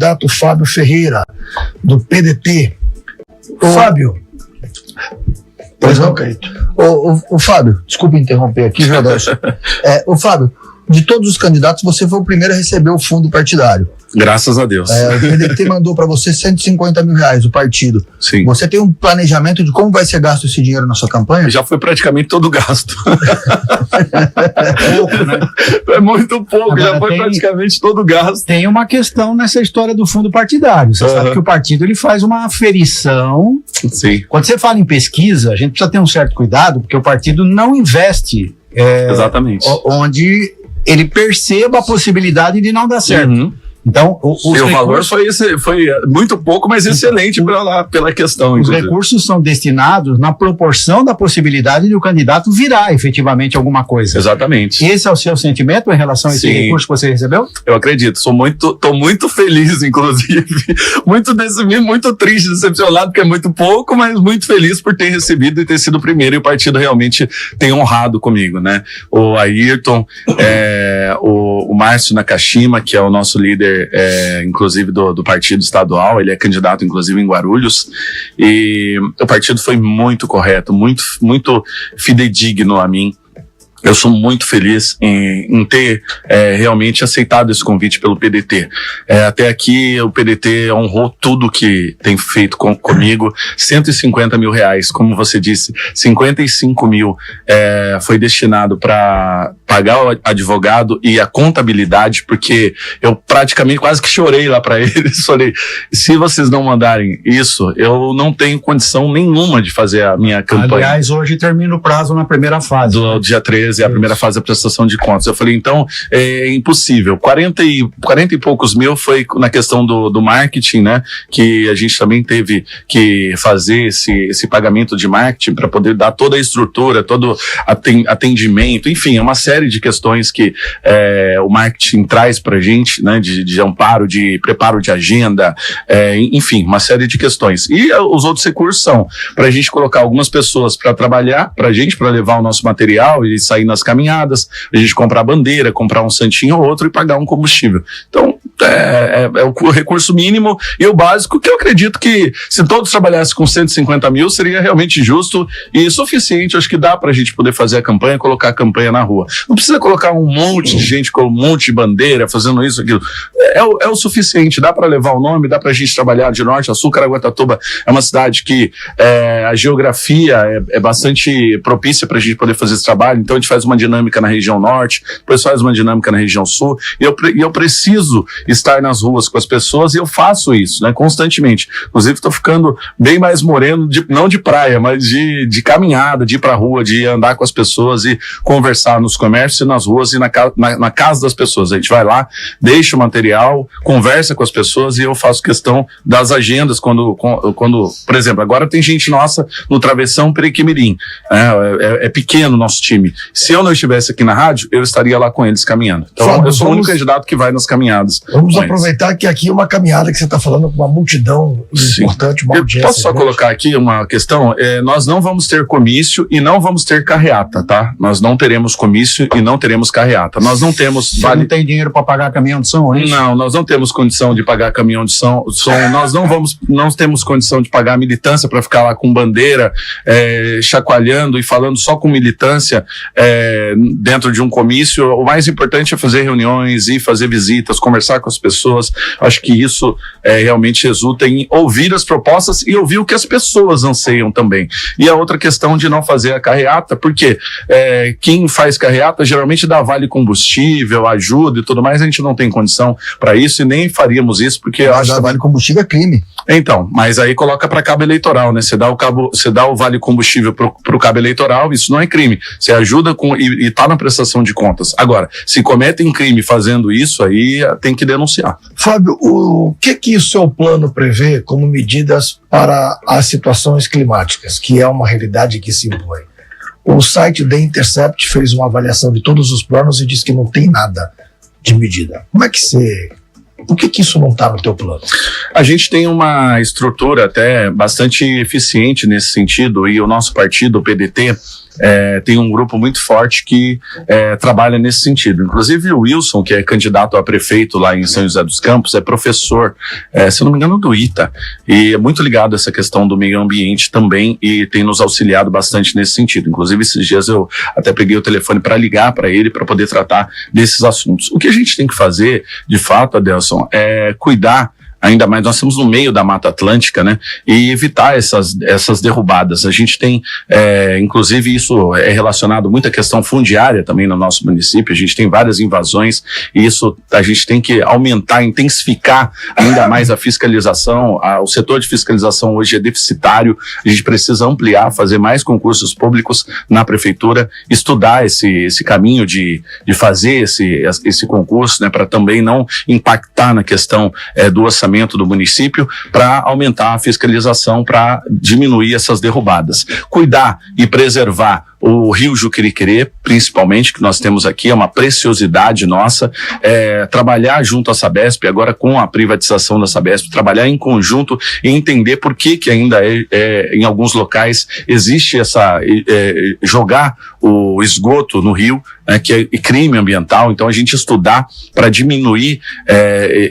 candidato Fábio Ferreira, do PDT. Fábio. Pois não, Caíto. O Fábio, desculpa interromper aqui, Jodorso. O Fábio, de todos os candidatos, você foi o primeiro a receber o fundo partidário. Graças a Deus. O PDT mandou para você R$150 mil, o partido. Sim. Você tem um planejamento de como vai ser gasto esse dinheiro na sua campanha? Já foi praticamente todo gasto. É pouco, né? É muito pouco, Agora já foi praticamente todo gasto. Tem uma questão nessa história do fundo partidário. Você sabe que o partido ele faz uma aferição. Sim. Quando você fala em pesquisa, a gente precisa ter um certo cuidado, porque o partido não investe Exatamente. onde ele perceba a possibilidade de não dar certo. Uhum. Então, O valor foi muito pouco, mas excelente pela questão. Os inclusive. recursos são destinados na proporção da possibilidade de o candidato virar efetivamente alguma coisa. Exatamente. Esse é o seu sentimento em relação a esse Sim. recurso que você recebeu? Eu acredito. Tô muito feliz, inclusive. Muito triste, decepcionado, porque é muito pouco, mas muito feliz por ter recebido e ter sido o primeiro, e o partido realmente tem honrado comigo, né? O Ayrton, o Márcio Nakashima, que é o nosso líder, inclusive do partido estadual, ele é candidato inclusive em Guarulhos, e o partido foi muito correto, muito fidedigno a mim. Eu sou muito feliz em ter realmente aceitado esse convite pelo PDT. Até aqui o PDT honrou tudo que tem feito comigo. R$150 mil, como você disse, 55 mil foi destinado para pagar o advogado e a contabilidade, porque eu praticamente quase que chorei lá para eles. Falei, se vocês não mandarem isso, eu não tenho condição nenhuma de fazer a minha campanha. Aliás, hoje termina o prazo na primeira fase. Do dia 13, a primeira fase da prestação de contas. Eu falei, então, é impossível. 40 e poucos mil foi na questão do marketing, né? Que a gente também teve que fazer esse pagamento de marketing para poder dar toda a estrutura, todo atendimento, enfim, é uma série de questões que o marketing traz pra gente, né? De amparo, de preparo de agenda, enfim, uma série de questões. E os outros recursos são pra gente colocar algumas pessoas para trabalhar pra gente, para levar o nosso material e sair nas caminhadas, a gente comprar bandeira, comprar um santinho ou outro e pagar um combustível. Então, é o recurso mínimo e o básico, que eu acredito que se todos trabalhassem com 150 mil seria realmente justo e suficiente. Acho que dá pra gente poder fazer a campanha, colocar a campanha na rua. Não precisa colocar um monte de gente com um monte de bandeira fazendo isso, aquilo. É o suficiente, dá pra levar o nome, dá pra gente trabalhar de norte a sul. Caraguatatuba é uma cidade que a geografia é bastante propícia pra gente poder fazer esse trabalho, então a gente faz uma dinâmica na região norte, depois faz uma dinâmica na região sul, e eu preciso estar nas ruas com as pessoas, e eu faço isso, né, constantemente. Inclusive estou ficando bem mais moreno, não de praia, mas de caminhada, de ir pra rua, de andar com as pessoas e conversar nos comércios e nas ruas e na casa das pessoas. A gente vai lá, deixa o material, conversa com as pessoas, e eu faço questão das agendas quando por exemplo, agora tem gente nossa no Travessão Perequimirim, é pequeno o nosso time. Se eu não estivesse aqui na rádio, eu estaria lá com eles caminhando. Então, Fábio, eu sou o único candidato que vai nas caminhadas. Vamos aproveitar que aqui é uma caminhada que você está falando com uma multidão importante, uma audiência. Posso só colocar aqui uma questão? Nós não vamos ter comício e não vamos ter carreata, tá? Nós não teremos comício e não teremos carreata. Nós não temos... Você não tem dinheiro para pagar caminhão de som, hein? Não, nós não temos condição de pagar caminhão de som. Nós não temos condição de pagar militância para ficar lá com bandeira, chacoalhando e falando só com militância dentro de um comício. O mais importante é fazer reuniões e fazer visitas, conversar com as pessoas. Acho que isso realmente resulta em ouvir as propostas e ouvir o que as pessoas anseiam também. E a outra questão de não fazer a carreata, porque quem faz carreata geralmente dá vale combustível, ajuda e tudo mais, a gente não tem condição para isso e nem faríamos isso, porque eu acho que vale combustível é crime. Então, mas aí coloca para cabo eleitoral, né? Você dá o vale combustível pro cabo eleitoral, isso não é crime. Você ajuda e tá na prestação de contas. Agora, se cometem crime fazendo isso, aí tem que denunciar. Fábio, o que o seu plano prevê como medidas para as situações climáticas, que é uma realidade que se impõe? O site The Intercept fez uma avaliação de todos os planos e diz que não tem nada de medida. Como é que você... Por que isso não está no teu plano? A gente tem uma estrutura até bastante eficiente nesse sentido, e o nosso partido, o PDT, tem um grupo muito forte que trabalha nesse sentido. Inclusive o Wilson, que é candidato a prefeito lá em São José dos Campos, é professor, se eu não me engano, do ITA, e é muito ligado a essa questão do meio ambiente também, e tem nos auxiliado bastante nesse sentido. Inclusive, esses dias eu até peguei o telefone para ligar para ele, para poder tratar desses assuntos. O que a gente tem que fazer, de fato, Adelson, é cuidar. Ainda mais, nós estamos no meio da Mata Atlântica, né? E evitar essas derrubadas. A gente tem, inclusive, isso é relacionado muito à questão fundiária também no nosso município. A gente tem várias invasões e isso a gente tem que aumentar, intensificar ainda mais a fiscalização. O setor de fiscalização hoje é deficitário. A gente precisa ampliar, fazer mais concursos públicos na prefeitura, estudar esse caminho de fazer esse concurso, né? Para também não impactar na questão do orçamento do município, para aumentar a fiscalização, para diminuir essas derrubadas. Cuidar e preservar o Rio Juqueriquerê, principalmente, que nós temos aqui, é uma preciosidade nossa, trabalhar junto à Sabesp, agora com a privatização da Sabesp, trabalhar em conjunto e entender por que ainda em alguns locais existe jogar o esgoto no rio, né, que é crime ambiental. Então a gente estudar para diminuir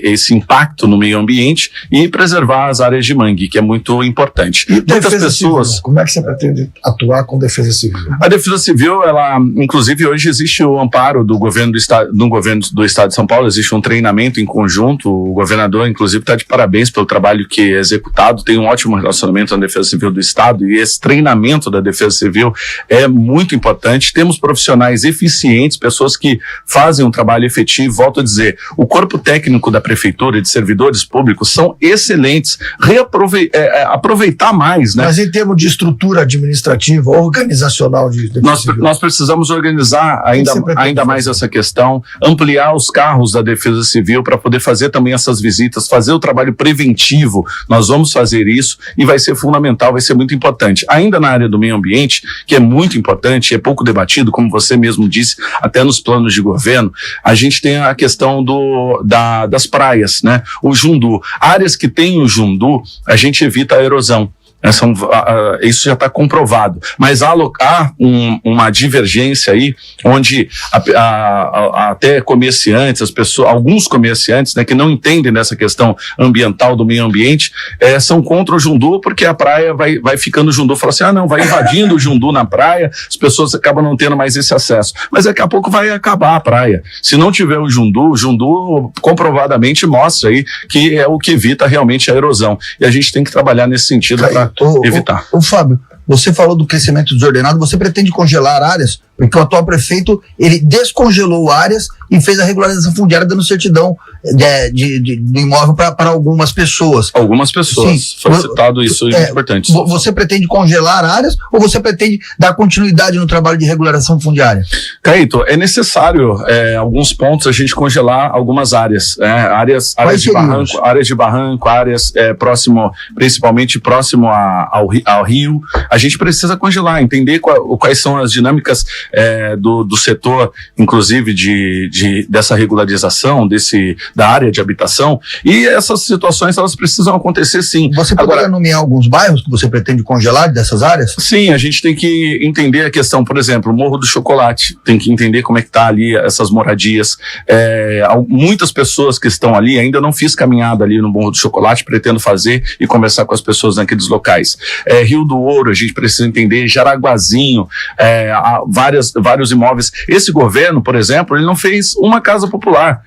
esse impacto no meio ambiente e preservar as áreas de mangue, que é muito importante. E muitas pessoas... Civil, como é que você pretende atuar com defesa civil? A Defesa Civil, ela, inclusive, hoje existe o amparo do governo do Estado de São Paulo, existe um treinamento em conjunto. O governador, inclusive, está de parabéns pelo trabalho que é executado, tem um ótimo relacionamento com a Defesa Civil do Estado, e esse treinamento da Defesa Civil é muito importante. Temos profissionais eficientes, pessoas que fazem um trabalho efetivo. Volto a dizer, o corpo técnico da prefeitura e de servidores públicos são excelentes. Aproveitar mais, né? Mas em termos de estrutura administrativa, organizacional, nós precisamos organizar ainda mais essa questão, ampliar os carros da Defesa Civil para poder fazer também essas visitas, fazer o trabalho preventivo. Nós vamos fazer isso e vai ser fundamental, vai ser muito importante. Ainda na área do meio ambiente, que é muito importante, é pouco debatido, como você mesmo disse, até nos planos de governo, a gente tem a questão das praias, né? O jundu. Áreas que tem o jundu, a gente evita a erosão. Isso já está comprovado, mas há uma divergência aí, onde até comerciantes, alguns comerciantes, né, que não entendem dessa questão ambiental do meio ambiente, são contra o jundu, porque a praia vai ficando jundu, fala assim, vai invadindo o jundu na praia, as pessoas acabam não tendo mais esse acesso, mas daqui a pouco vai acabar a praia. Se não tiver o jundu comprovadamente mostra aí que é o que evita realmente a erosão, e a gente tem que trabalhar nesse sentido para evitar. Fábio, você falou do crescimento desordenado, você pretende congelar áreas, porque o atual prefeito, ele descongelou áreas e fez a regularização fundiária dando certidão do imóvel para algumas pessoas. Algumas pessoas. Sim. Foi citado isso, é importante. Você pretende congelar áreas ou você pretende dar continuidade no trabalho de regularização fundiária? Caíto, é necessário, alguns pontos, a gente congelar algumas áreas. Áreas de barranco, áreas principalmente próximo ao rio. A gente precisa congelar, entender quais são as dinâmicas do setor, inclusive dessa regularização, da área de habitação, e essas situações, elas precisam acontecer sim. Você poderia nomear alguns bairros que você pretende congelar dessas áreas? Sim, a gente tem que entender a questão, por exemplo, o Morro do Chocolate, tem que entender como é que tá ali essas moradias. Muitas pessoas que estão ali, ainda não fiz caminhada ali no Morro do Chocolate, pretendo fazer e conversar com as pessoas naqueles locais. Rio do Ouro, a gente precisa entender, Jaraguazinho, vários imóveis. Esse governo, por exemplo, ele não fez uma casa popular.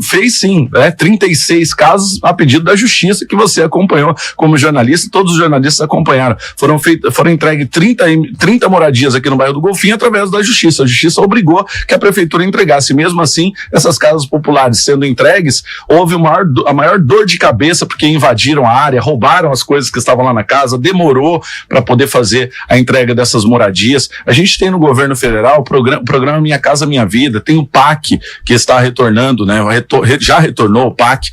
Fez sim, 36 casos a pedido da justiça, que você acompanhou como jornalista, todos os jornalistas acompanharam. Foram entregues 30 moradias aqui no bairro do Golfinho através da justiça. A justiça obrigou que a prefeitura entregasse. Mesmo assim, essas casas populares sendo entregues, houve a maior dor de cabeça, porque invadiram a área, roubaram as coisas que estavam lá na casa, demorou para poder fazer a entrega dessas moradias. A gente tem no governo federal o programa Minha Casa Minha Vida, tem o PAC, que está retornando, né? Já retornou o PAC,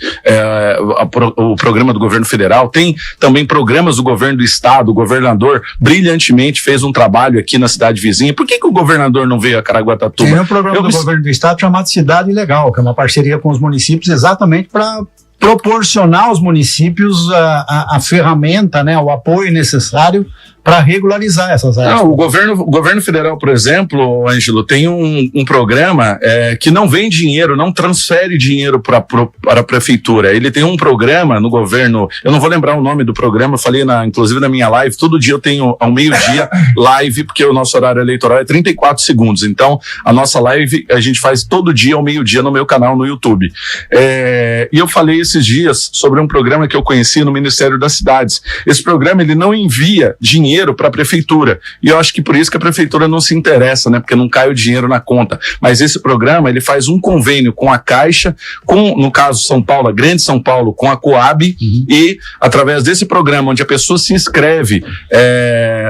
o programa do governo federal, tem também programas do governo do estado. O governador brilhantemente fez um trabalho aqui na cidade vizinha. Por que o governador não veio a Caraguatatuba? Tem um programa do governo do estado chamado Cidade Legal, que é uma parceria com os municípios exatamente para proporcionar aos municípios a ferramenta, né, o apoio necessário para regularizar essas áreas. Não, o governo federal, por exemplo, Ângelo, tem um programa que não vem dinheiro, não transfere dinheiro para a prefeitura. Ele tem um programa no governo, eu não vou lembrar o nome do programa, eu falei inclusive na minha live, todo dia eu tenho ao meio-dia live, porque o nosso horário eleitoral é 34 segundos. Então, a nossa live a gente faz todo dia ao meio-dia no meu canal no YouTube. E eu falei esses dias sobre um programa que eu conheci no Ministério das Cidades. Esse programa, ele não envia dinheiro para a prefeitura, e eu acho que por isso que a prefeitura não se interessa, né, porque não cai o dinheiro na conta, mas esse programa, ele faz um convênio com a Caixa, no caso São Paulo, a Grande São Paulo, com a Coab, e através desse programa, onde a pessoa se inscreve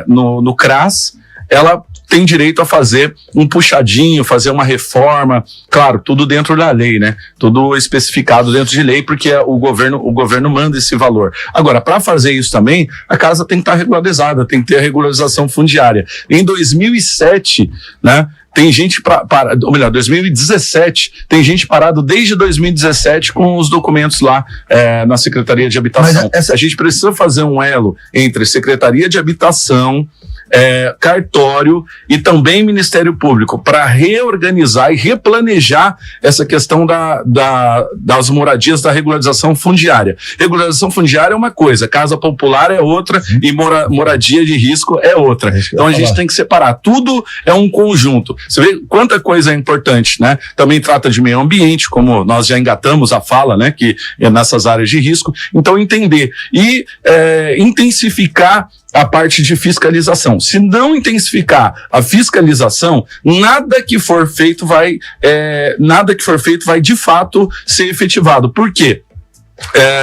no CRAS, ela tem direito a fazer um puxadinho, fazer uma reforma, claro, tudo dentro da lei, né? Tudo especificado dentro de lei, porque o governo manda esse valor. Agora, para fazer isso também, a casa tem que estar regularizada, tem que ter a regularização fundiária. Em 2007, né? Tem gente ou melhor, 2017, tem gente parado desde 2017 com os documentos lá na Secretaria de Habitação. A gente precisa fazer um elo entre Secretaria de Habitação, cartório e também Ministério Público para reorganizar e replanejar essa questão das moradias, da regularização fundiária. Regularização fundiária é uma coisa, casa popular é outra e moradia de risco é outra. Então a gente tem que separar. Tudo é um conjunto. Você vê quanta coisa é importante, né? Também trata de meio ambiente, como nós já engatamos a fala, né? Que é nessas áreas de risco. Então entender e intensificar a parte de fiscalização. Se não intensificar a fiscalização, nada que for feito vai de fato ser efetivado. Por quê?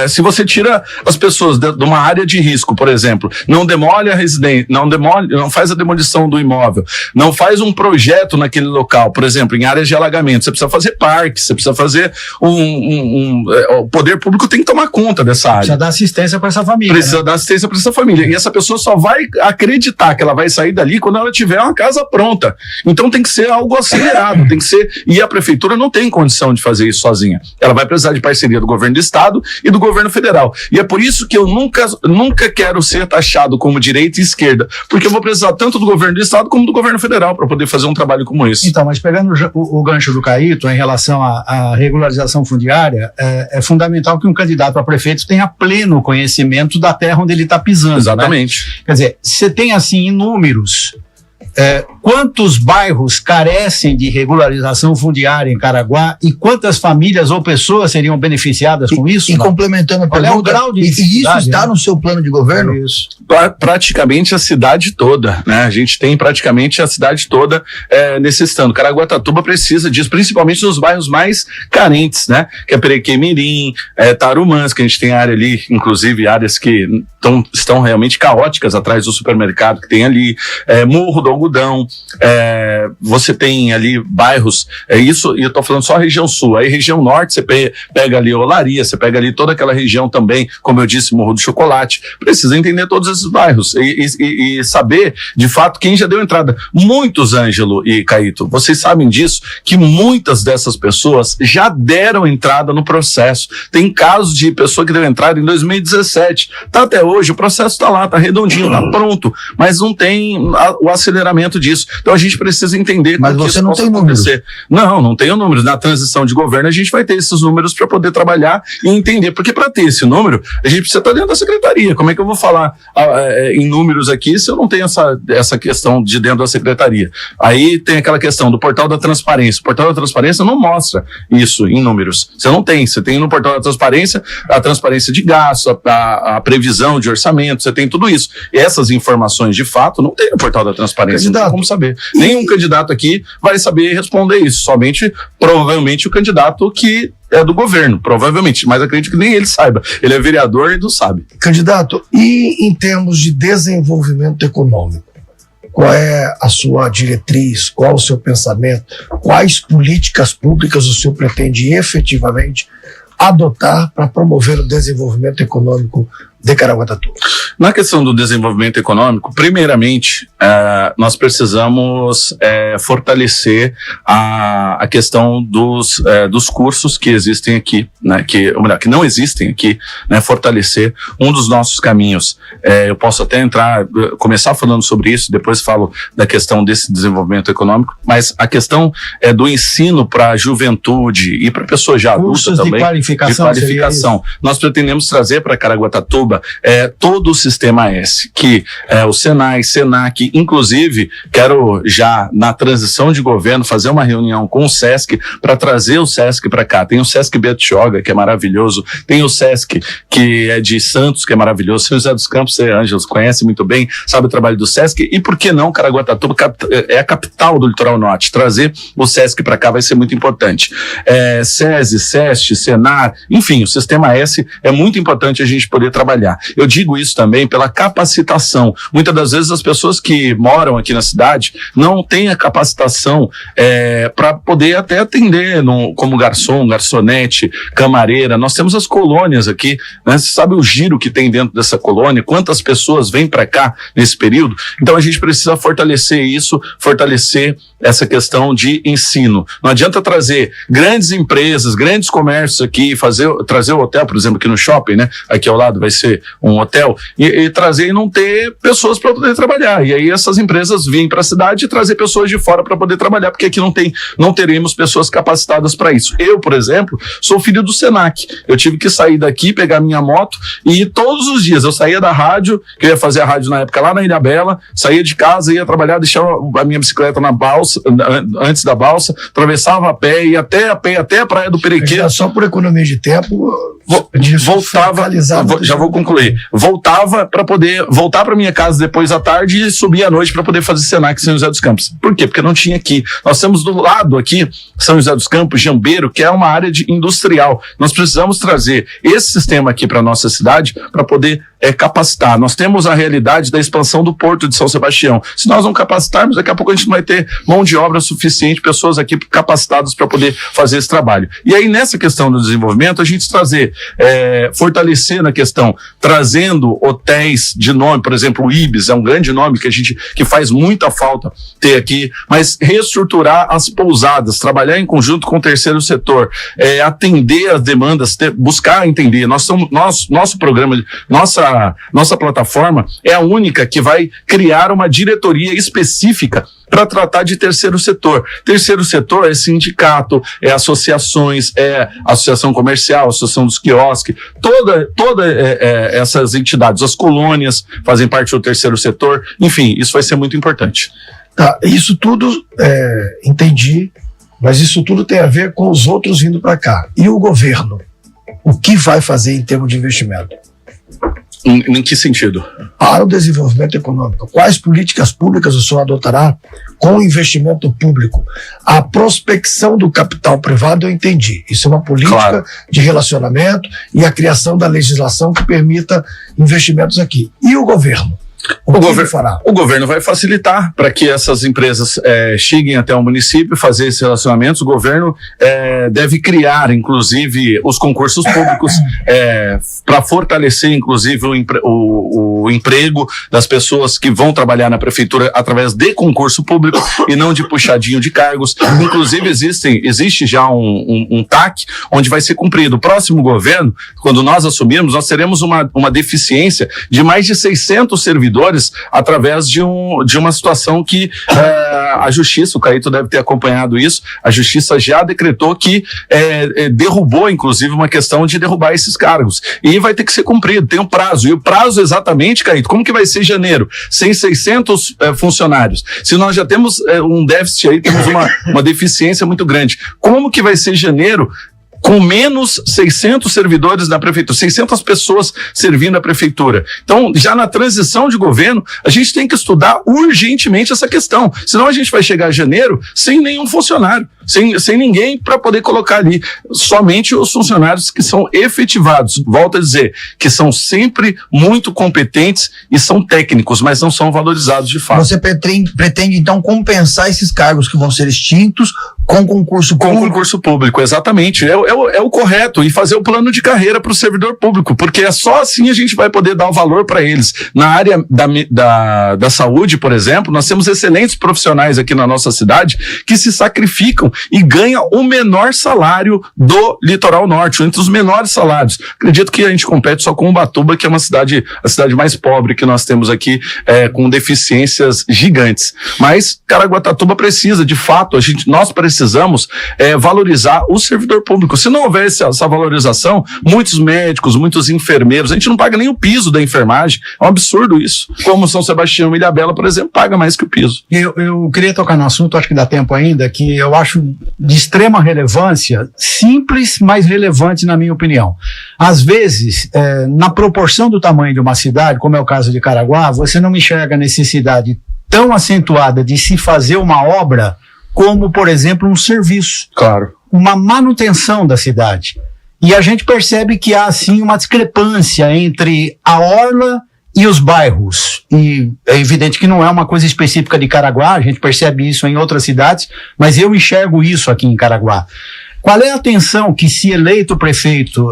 Se você tira as pessoas de uma área de risco, por exemplo, não demole a residência, não faz a demolição do imóvel, não faz um projeto naquele local, por exemplo, em áreas de alagamento, você precisa fazer parques, você precisa fazer o poder público tem que tomar conta dessa área. Precisa dar assistência para essa família. Precisa né? dar assistência para essa família. E essa pessoa só vai acreditar que ela vai sair dali quando ela tiver uma casa pronta. Então tem que ser algo acelerado, tem que ser. E a prefeitura não tem condição de fazer isso sozinha. Ela vai precisar de parceria do governo do estado e do governo federal. E é por isso que eu nunca quero ser taxado como direita e esquerda, porque eu vou precisar tanto do governo do estado como do governo federal para poder fazer um trabalho como esse. Então, mas pegando o gancho do Caíto em relação à regularização fundiária, é fundamental que um candidato a prefeito tenha pleno conhecimento da terra onde ele está pisando. Exatamente. Né? Quer dizer, você tem assim inúmeros. Quantos bairros carecem de regularização fundiária em Caraguá e quantas famílias ou pessoas seriam beneficiadas com isso? E complementando a pergunta, é o grau de isso está no seu plano de governo? Isso. Praticamente a cidade toda, né? A gente tem praticamente a cidade toda necessitando. Caraguatatuba precisa disso, principalmente nos bairros mais carentes, né? Que é Perequemirim, Tarumãs, que a gente tem área ali, inclusive áreas que estão realmente caóticas atrás do supermercado que tem ali, Morro do Algodão, você tem ali bairros, isso, e eu tô falando só a região sul, aí região norte você pega ali Olaria, você pega ali toda aquela região também, como eu disse, Morro do Chocolate, precisa entender todos esses bairros e saber, de fato, quem já deu entrada. Muitos, Ângelo e Caíto, vocês sabem disso, que muitas dessas pessoas já deram entrada no processo. Tem casos de pessoa que deu entrada em 2017, tá até hoje, o processo tá lá, tá redondinho, tá pronto, mas não tem o aceleramento disso. Então a gente precisa entender. Mas você não tem números. Não tenho números. Na transição de governo a gente vai ter esses números para poder trabalhar e entender, porque para ter esse número a gente precisa estar dentro da secretaria. Como é que eu vou falar em números aqui se eu não tenho essa questão de dentro da secretaria? Aí tem aquela questão do portal da transparência. O portal da transparência não mostra isso em números. Você tem no portal da transparência a transparência de gasto, a previsão de orçamento, você tem tudo isso. E essas informações de fato não tem no portal da transparência, não tem como saber. Nenhum candidato aqui vai saber responder isso, somente, provavelmente, o candidato que é do governo, provavelmente, mas acredito que nem ele saiba. Ele é vereador e não sabe. Candidato, e em termos de desenvolvimento econômico, qual é a sua diretriz, qual o seu pensamento, quais políticas públicas o senhor pretende efetivamente adotar para promover o desenvolvimento econômico de Caraguatatuba? Na questão do desenvolvimento econômico, primeiramente, nós precisamos fortalecer a questão dos cursos que existem aqui, né, que não existem aqui, né, fortalecer. Um dos nossos caminhos, eu posso até começar falando sobre isso, depois falo da questão desse desenvolvimento econômico, mas a questão do ensino para a juventude e para a pessoa já adulta cursos também. De qualificação. Nós pretendemos trazer para Caraguatatuba todo o Sistema S, que o Senai, Senac, inclusive, quero já, na transição de governo, fazer uma reunião com o SESC para trazer o SESC para cá. Tem o SESC Betioga, que é maravilhoso, tem o SESC, que é de Santos, que é maravilhoso, São José dos Campos, você, Ângelo, conhece muito bem, sabe o trabalho do SESC, e por que não Caraguatatuba é a capital do Litoral Norte, trazer o SESC para cá vai ser muito importante. SESI, SEST, Senar, enfim, o Sistema S é muito importante a gente poder trabalhar. Eu digo isso também pela capacitação. Muitas das vezes as pessoas que moram aqui na cidade não têm a capacitação para poder até atender como garçom, garçonete, camareira. Nós temos as colônias aqui, né? Você sabe o giro que tem dentro dessa colônia, quantas pessoas vêm para cá nesse período? Então a gente precisa fortalecer isso, fortalecer essa questão de ensino. Não adianta trazer grandes empresas, grandes comércios aqui, trazer o hotel, por exemplo, aqui no shopping, né? Aqui ao lado vai ser um hotel, e trazer e não ter pessoas para poder trabalhar. E aí essas empresas vêm para a cidade e trazer pessoas de fora para poder trabalhar, porque aqui não teremos pessoas capacitadas para isso. Eu, por exemplo, sou filho do Senac. Eu tive que sair daqui, pegar minha moto e ir todos os dias. Eu saía da rádio, que eu ia fazer a rádio na época lá na Ilhabela, saía de casa, ia trabalhar, deixava a minha bicicleta na balsa, antes da balsa, atravessava a pé, ia até a Praia do Perequê. Só por economia de tempo, voltava, já vou concluir, voltava para poder voltar para minha casa depois à tarde e subir à noite para poder fazer Senac em São José dos Campos. Por quê? Porque não tinha aqui. Nós temos do lado aqui São José dos Campos, Jambeiro, que é uma área industrial. Nós precisamos trazer esse sistema aqui para nossa cidade para poder capacitar. Nós temos a realidade da expansão do Porto de São Sebastião. Se nós não capacitarmos, daqui a pouco a gente não vai ter mão de obra suficiente, pessoas aqui capacitadas para poder fazer esse trabalho. E aí, nessa questão do desenvolvimento, a gente fortalecer na questão, trazendo hotéis de nome, por exemplo, o Ibis é um grande nome que faz muita falta ter aqui, mas reestruturar as pousadas, trabalhar em conjunto com o terceiro setor, atender as demandas, buscar entender. Nosso programa, nossa plataforma é a única que vai criar uma diretoria específica para tratar de terceiro setor. Terceiro setor é sindicato, é associações, é associação comercial, associação dos quiosques, toda essas entidades, as colônias fazem parte do terceiro setor, enfim, isso vai ser muito importante. Tá, isso tudo entendi, mas isso tudo tem a ver com os outros vindo para cá. E o governo? O que vai fazer em termos de investimento? Em que sentido? Para o desenvolvimento econômico, quais políticas públicas o senhor adotará com o investimento público? A prospecção do capital privado eu entendi. Isso é uma política de relacionamento e a criação da legislação que permita investimentos aqui. E o governo? O governo vai facilitar para que essas empresas cheguem até o município, fazer esses relacionamentos. O governo deve criar, inclusive, os concursos públicos para fortalecer, inclusive, o emprego das pessoas que vão trabalhar na prefeitura através de concurso público e não de puxadinho de cargos. Inclusive, existe já um TAC onde vai ser cumprido. O próximo governo, quando nós assumirmos, nós teremos uma deficiência de mais de 600 servidores através de uma situação que a Justiça, o Caíto deve ter acompanhado isso, a Justiça já decretou que derrubou, inclusive, uma questão de derrubar esses cargos. E vai ter que ser cumprido, tem um prazo. E o prazo exatamente, Caíto, como que vai ser janeiro? Sem 600 funcionários. Se nós já temos um déficit aí, temos uma deficiência muito grande. Como que vai ser janeiro com menos 600 servidores na prefeitura, 600 pessoas servindo a prefeitura? Então, já na transição de governo, a gente tem que estudar urgentemente essa questão. Senão a gente vai chegar a janeiro sem nenhum funcionário, sem ninguém para poder colocar ali. Somente os funcionários que são efetivados. Volto a dizer, que são sempre muito competentes e são técnicos, mas não são valorizados de fato. Você pretende então, compensar esses cargos que vão ser extintos Com concurso Com público. concurso público, exatamente. É o correto. E fazer o plano de carreira para o servidor público, porque é só assim a gente vai poder dar o valor para eles. Na área da saúde, por exemplo, nós temos excelentes profissionais aqui na nossa cidade que se sacrificam e ganham o menor salário do litoral norte, entre os menores salários. Acredito que a gente compete só com Ubatuba, que é a cidade mais pobre que nós temos aqui, com deficiências gigantes. Mas Caraguatatuba precisa, de fato, nós precisamos valorizar o servidor público. Se não houvesse essa valorização, muitos médicos, muitos enfermeiros, a gente não paga nem o piso da enfermagem. É um absurdo isso. Como São Sebastião e Ilhabela, por exemplo, paga mais que o piso. Eu queria tocar no assunto, acho que dá tempo ainda, que eu acho de extrema relevância, simples, mas relevante na minha opinião. Às vezes, na proporção do tamanho de uma cidade, como é o caso de Caraguá, você não enxerga a necessidade tão acentuada de se fazer uma obra como, por exemplo, um serviço. Claro. Uma manutenção da cidade. E a gente percebe que há, assim, uma discrepância entre a orla e os bairros. E é evidente que não é uma coisa específica de Caraguá, a gente percebe isso em outras cidades, mas eu enxergo isso aqui em Caraguá. Qual é a atenção que, se eleito prefeito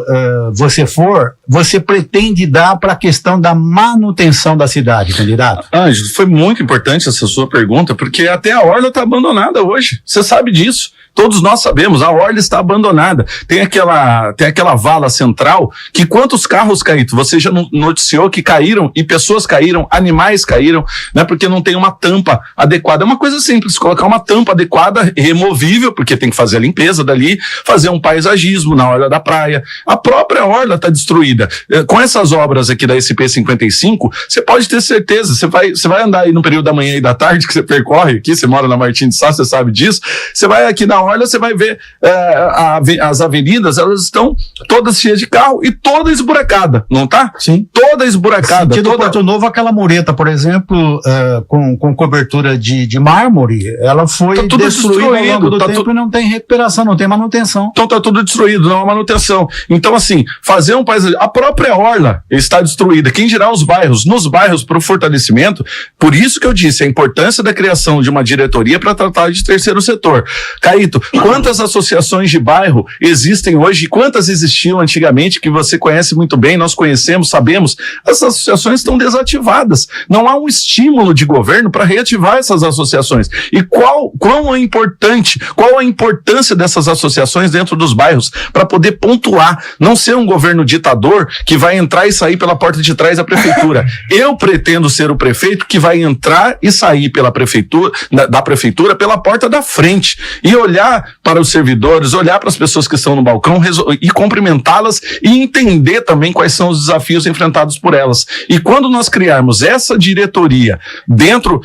você pretende dar para a questão da manutenção da cidade, candidato? Ângelo, foi muito importante essa sua pergunta, porque até a orla está abandonada hoje. Você sabe disso. Todos nós sabemos, a orla está abandonada. Tem aquela vala central que quantos carros caíram? Você já noticiou que caíram e pessoas caíram, animais caíram, né? Porque não tem uma tampa adequada. É uma coisa simples, colocar uma tampa adequada, removível, porque tem que fazer a limpeza dali, fazer um paisagismo na orla da praia. A própria orla está destruída. Com essas obras aqui da SP55, você pode ter certeza, você vai andar aí no período da manhã e da tarde que você percorre aqui, você mora na Martim de Sá, você sabe disso, você vai aqui na orla, você vai ver as avenidas, elas estão todas cheias de carro e toda esburacada, não tá? Sim. Toda esburacada. Sentido do Porto Novo, aquela mureta, por exemplo, com cobertura de mármore, ela foi tá tudo destruída ao longo do tempo e não tem recuperação, não tem manutenção. Então tá tudo destruído, não há manutenção. Então, assim, fazer um país... A própria orla está destruída. Quem dirá os bairros? Nos bairros, para o fortalecimento, por isso que eu disse, a importância da criação de uma diretoria para tratar de terceiro setor. Caíto, quantas associações de bairro existem hoje? Quantas existiam antigamente, que você conhece muito bem, nós conhecemos, sabemos? Essas associações estão desativadas. Não há um estímulo de governo para reativar essas associações. E qual a importância dessas associações dentro dos bairros para poder pontuar, não ser um governo ditador que vai entrar e sair pela porta de trás da prefeitura. Eu pretendo ser o prefeito que vai entrar e sair pela prefeitura, da prefeitura pela porta da frente e olhar para os servidores, olhar para as pessoas que estão no balcão e cumprimentá-las e entender também quais são os desafios enfrentados por elas. E quando nós criarmos essa diretoria dentro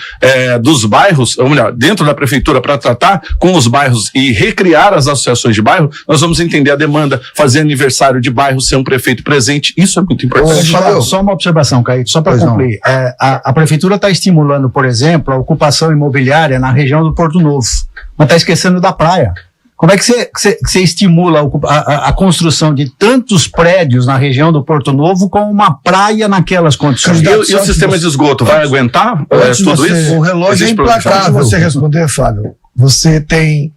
dos bairros, ou melhor, dentro da prefeitura para tratar com os bairros e recriar as associações de bairro, nós vamos entender a demanda, fazer aniversário de bairro, ser um prefeito presente, isso é muito importante. Só uma observação, Caíto, só para concluir. A prefeitura está estimulando, por exemplo, a ocupação imobiliária na região do Porto Novo, mas está esquecendo da praia. Como é que você estimula a construção de tantos prédios na região do Porto Novo com uma praia naquelas condições? E o sistema de esgoto vai aguentar tudo isso? O relógio é implacável. Antes de você responder, Fábio, você tem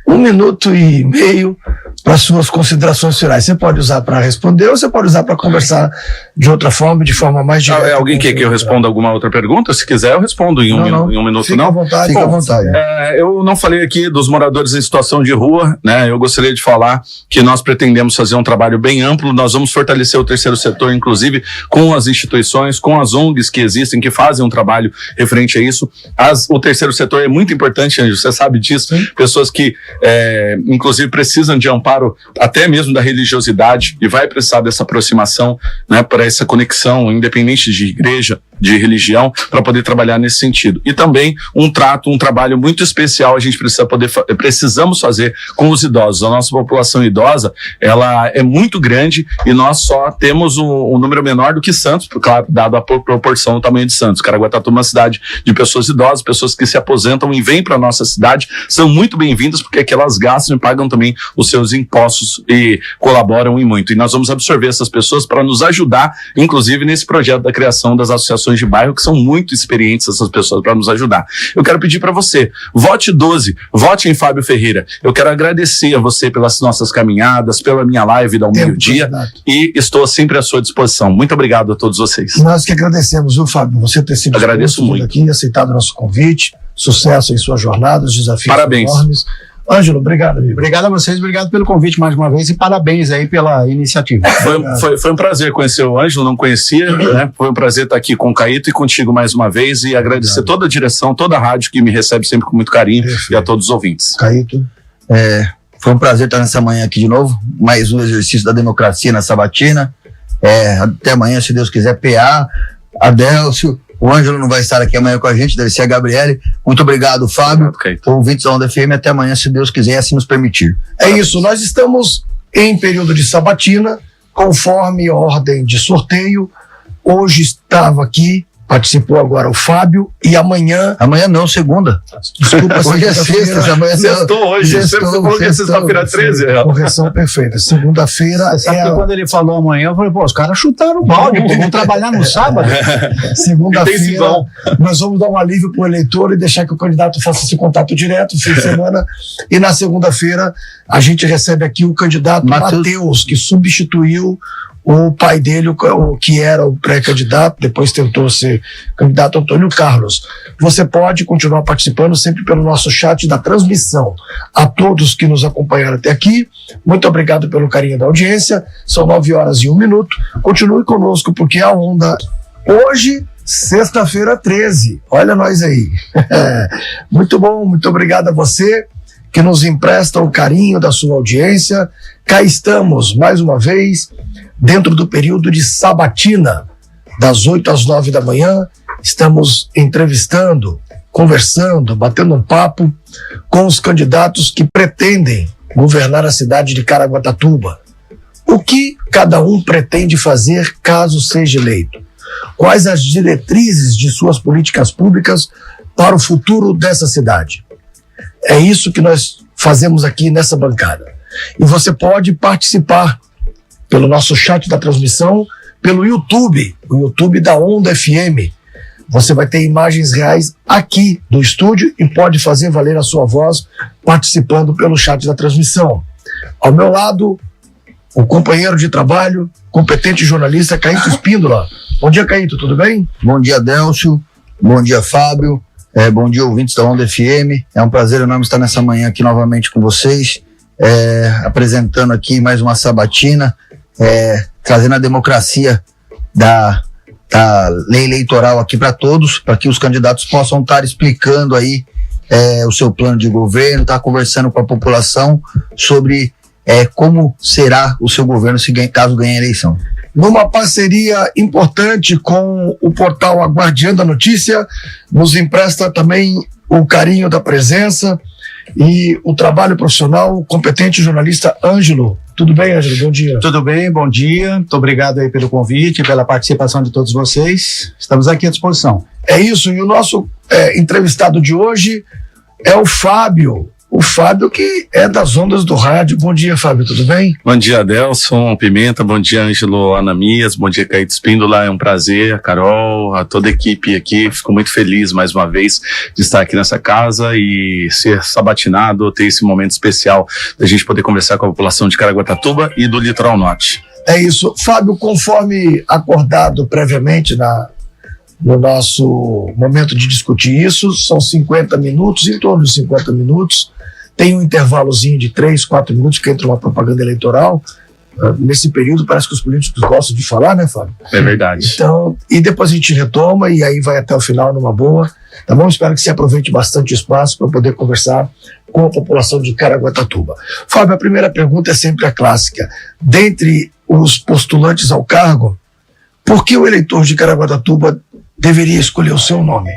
1 minuto e meio para suas considerações finais. Você pode usar para responder ou você pode usar para conversar de outra forma, de forma mais direta. Alguém quer que eu responda alguma outra pergunta? Se quiser, eu respondo em um minuto. Fica à vontade. Fica à vontade. Eu não falei aqui dos moradores em situação de rua, né? Eu gostaria de falar que nós pretendemos fazer um trabalho bem amplo. Nós vamos fortalecer o terceiro setor, inclusive com as instituições, com as ONGs que existem, que fazem um trabalho referente a isso. O terceiro setor é muito importante, Ângelo, você sabe disso. Sim. Pessoas que, inclusive, precisam de amparo até mesmo da religiosidade e vai precisar dessa aproximação, né, para essa conexão, independente de igreja, de religião, para poder trabalhar nesse sentido. E também um trabalho muito especial a gente precisamos fazer com os idosos. A nossa população idosa, ela é muito grande e nós só temos um número menor do que Santos, claro, dado a proporção do tamanho de Santos. Caraguatatuba é uma cidade de pessoas idosas, pessoas que se aposentam e vêm para a nossa cidade, são muito bem-vindas porque aqui elas gastam e pagam também os seus impostos e colaboram e muito. E nós vamos absorver essas pessoas para nos ajudar, inclusive nesse projeto da criação das associações associações de bairro, que são muito experientes essas pessoas para nos ajudar. Eu quero pedir para você, vote 12, vote em Fábio Ferreira. Eu quero agradecer a você pelas nossas caminhadas, pela minha live da meio-dia, e estou sempre à sua disposição. Muito obrigado a todos vocês. Nós que agradecemos, viu, Fábio? Você ter sido Agradeço muito aqui, aceitado o nosso convite. Sucesso em sua jornada, os desafios Parabéns. enormes. Ângelo, obrigado, amigo. Obrigado a vocês, obrigado pelo convite mais uma vez e parabéns aí pela iniciativa. Foi um prazer conhecer o Ângelo, não conhecia, né? Foi um prazer estar aqui com o Caíto e contigo mais uma vez e agradecer toda a direção, toda a rádio que me recebe sempre com muito carinho. Perfeito. E a todos os ouvintes. Caíto. Foi um prazer estar nessa manhã aqui de novo, mais um exercício da democracia na Sabatina. Até amanhã, se Deus quiser, PA, Adélcio. O Ângelo não vai estar aqui amanhã com a gente, deve ser a Gabriele. Muito obrigado, Fábio. Ouvintes da Onda FM, até amanhã, se Deus quiser, assim nos permitir. É isso, nós estamos em período de sabatina, conforme a ordem de sorteio. Hoje estava aqui, participou agora o Fábio, e amanhã... Amanhã não, segunda. Desculpa, hoje é sexta, amanhã sextou hoje, você falou que é sexta-feira 13. Correção perfeita. Segunda-feira... Você sabe que quando ele falou amanhã, eu falei, pô, os caras chutaram o balde, vão trabalhar no sábado. Segunda-feira, nós vamos dar um alívio para o eleitor e deixar que o candidato faça esse contato direto, fim de semana. E na segunda-feira, a gente recebe aqui o candidato Matheus, que substituiu o pai dele, o que era o pré-candidato, depois tentou ser candidato, Antônio Carlos. Você pode continuar participando sempre pelo nosso chat da transmissão. A todos que nos acompanharam até aqui, muito obrigado pelo carinho da audiência. São 9h01. Continue conosco, porque a Onda, hoje, sexta-feira 13. Olha nós aí. Muito bom, muito obrigado a você que nos empresta o carinho da sua audiência. Cá estamos, mais uma vez, dentro do período de sabatina, das 8 às 9 da manhã, estamos entrevistando, conversando, batendo um papo com os candidatos que pretendem governar a cidade de Caraguatatuba. O que cada um pretende fazer caso seja eleito? Quais as diretrizes de suas políticas públicas para o futuro dessa cidade? É isso que nós fazemos aqui nessa bancada. E você pode participar pelo nosso chat da transmissão, pelo YouTube, o YouTube da Onda FM. Você vai ter imagens reais aqui do estúdio e pode fazer valer a sua voz participando pelo chat da transmissão. Ao meu lado, o companheiro de trabalho, competente jornalista, Caíto Espíndola. Bom dia, Caíto, tudo bem? Bom dia, Adélcio. Bom dia, Fábio. Bom dia, ouvintes da Onda FM. É um prazer enorme estar nessa manhã aqui novamente com vocês, apresentando aqui mais uma sabatina, trazendo a democracia da lei eleitoral aqui para todos, para que os candidatos possam estar explicando aí o seu plano de governo, estar conversando com a população sobre como será o seu governo caso ganhe a eleição. Numa parceria importante com o portal A Guardiã da Notícia, nos empresta também o carinho da presença e o trabalho profissional, o competente jornalista Ângelo. Tudo bem, Ângelo? Bom dia. Tudo bem, bom dia. Muito obrigado aí pelo convite, pela participação de todos vocês. Estamos aqui à disposição. É isso, e o nosso entrevistado de hoje é o Fábio. O Fábio, que é das ondas do rádio. Bom dia, Fábio, tudo bem? Bom dia, Adelson Pimenta, bom dia, Ângelo Anamias, bom dia, Caíto Espíndola, é um prazer, a Carol, a toda a equipe aqui, fico muito feliz mais uma vez de estar aqui nessa casa e ser sabatinado, ter esse momento especial da gente poder conversar com a população de Caraguatatuba e do Litoral Norte. É isso. Fábio, conforme acordado previamente no nosso momento de discutir isso, são 50 minutos, em torno de 50 minutos, tem um intervalozinho de 3, 4 minutos que entra uma propaganda eleitoral. Nesse período parece que os políticos gostam de falar, né, Fábio? É verdade. Então, e depois a gente retoma e aí vai até o final numa boa. Tá bom? Espero que você aproveite bastante espaço para poder conversar com a população de Caraguatatuba. Fábio, a primeira pergunta é sempre a clássica. Dentre os postulantes ao cargo, por que o eleitor de Caraguatatuba deveria escolher o seu nome?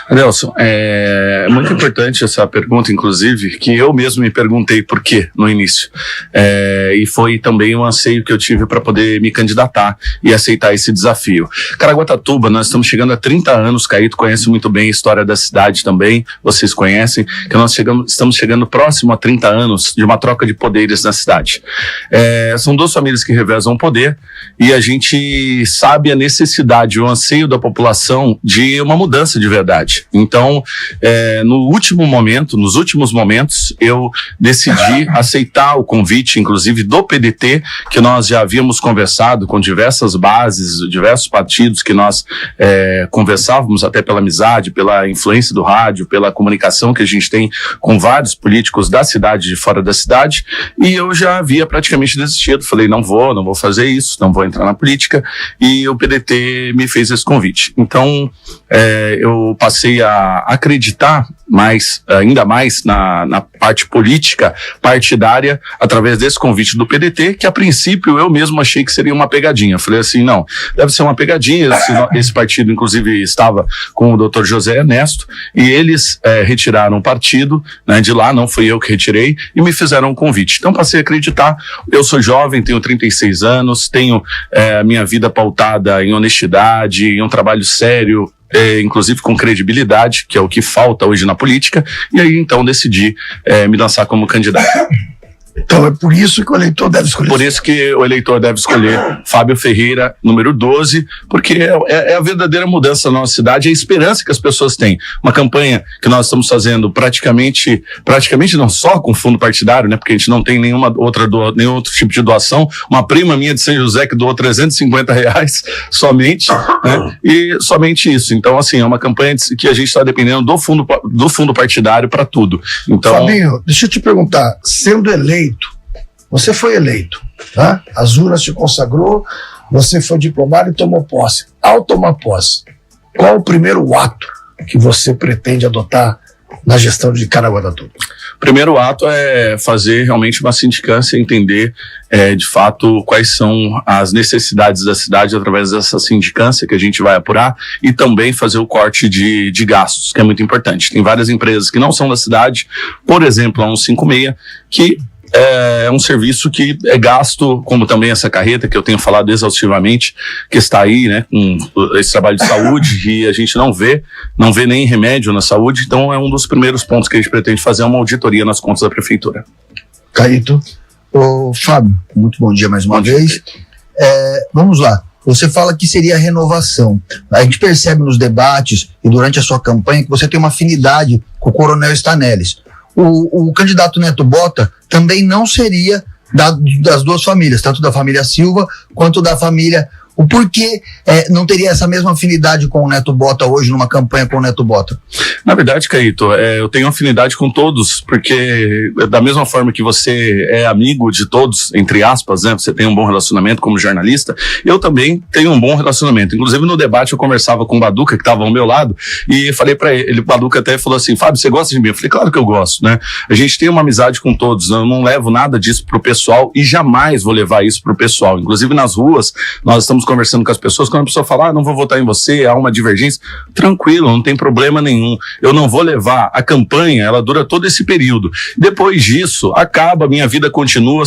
Adelson, é muito importante essa pergunta, inclusive, que eu mesmo me perguntei por quê no início. E foi também um anseio que eu tive para poder me candidatar e aceitar esse desafio. Caraguatatuba, nós estamos chegando a 30 anos, Caíto conhece muito bem a história da cidade também, vocês conhecem, que nós estamos chegando próximo a 30 anos de uma troca de poderes na cidade. São duas famílias que revezam o poder e a gente sabe a necessidade, o anseio da população de uma mudança de verdade. Então, nos últimos momentos, eu decidi aceitar o convite, inclusive do PDT, que nós já havíamos conversado com diversas bases, diversos partidos que nós conversávamos até pela amizade, pela influência do rádio, pela comunicação que a gente tem com vários políticos da cidade e de fora da cidade, e eu já havia praticamente desistido. Falei, não vou fazer isso, não vou entrar na política, e o PDT me fez esse convite. Então, eu passei a acreditar ainda mais na parte política partidária através desse convite do PDT, que a princípio eu mesmo achei que seria uma pegadinha. Falei assim, não, deve ser uma pegadinha. Esse partido inclusive estava com o Dr. José Ernesto e eles retiraram o partido, né, de lá, não fui eu que retirei, e me fizeram um convite. Então passei a acreditar. Eu sou jovem, tenho 36 anos, tenho a minha vida pautada em honestidade, em um trabalho sério, inclusive com credibilidade, que é o que falta hoje na política, e aí então decidi me lançar como candidato. Então é por isso que o eleitor deve escolher. Por isso que o eleitor deve escolher Fábio Ferreira, número 12, porque é a verdadeira mudança na nossa cidade, é a esperança que as pessoas têm. Uma campanha que nós estamos fazendo praticamente não só com fundo partidário, né, porque a gente não tem nenhum outro tipo de doação. Uma prima minha de São José que doou R$350 somente, né, e somente isso. Então, assim, é uma campanha que a gente está dependendo do fundo partidário para tudo. Então, Fabinho, deixa eu te perguntar, sendo eleito, você foi eleito, tá? As urnas te consagrou, você foi diplomado e tomou posse. Ao tomar posse, qual o primeiro ato que você pretende adotar na gestão de Caraguatatuba? O primeiro ato é fazer realmente uma sindicância, entender de fato quais são as necessidades da cidade através dessa sindicância que a gente vai apurar, e também fazer o corte de gastos, que é muito importante. Tem várias empresas que não são da cidade, por exemplo, a 156, que é um serviço que é gasto, como também essa carreta que eu tenho falado exaustivamente, que está aí, né, com esse trabalho de saúde, e a gente não vê nem remédio na saúde. Então é um dos primeiros pontos que a gente pretende fazer, uma auditoria nas contas da prefeitura. Caíto. Ô, Fábio, muito bom dia mais uma vez. Vamos lá. Você fala que seria a renovação. A gente percebe nos debates e durante a sua campanha que você tem uma afinidade com o Coronel Stanelles. O candidato Neto Bota também não seria das duas famílias, tanto da família Silva quanto da família. O porquê não teria essa mesma afinidade com o Neto Bota hoje, numa campanha com o Neto Bota? Na verdade, Caíto, eu tenho afinidade com todos, porque da mesma forma que você é amigo de todos, entre aspas, né, você tem um bom relacionamento como jornalista, eu também tenho um bom relacionamento. Inclusive no debate eu conversava com o Baduca, que estava ao meu lado, e falei para ele, o Baduca até falou assim, Fábio, você gosta de mim? Eu falei, claro que eu gosto, né? A gente tem uma amizade com todos, eu não levo nada disso pro pessoal e jamais vou levar isso pro pessoal. Inclusive nas ruas, nós estamos conversando com as pessoas, quando a pessoa fala, não vou votar em você, há uma divergência, tranquilo, não tem problema nenhum. Eu não vou levar a campanha, ela dura todo esse período. Depois disso, acaba, minha vida continua.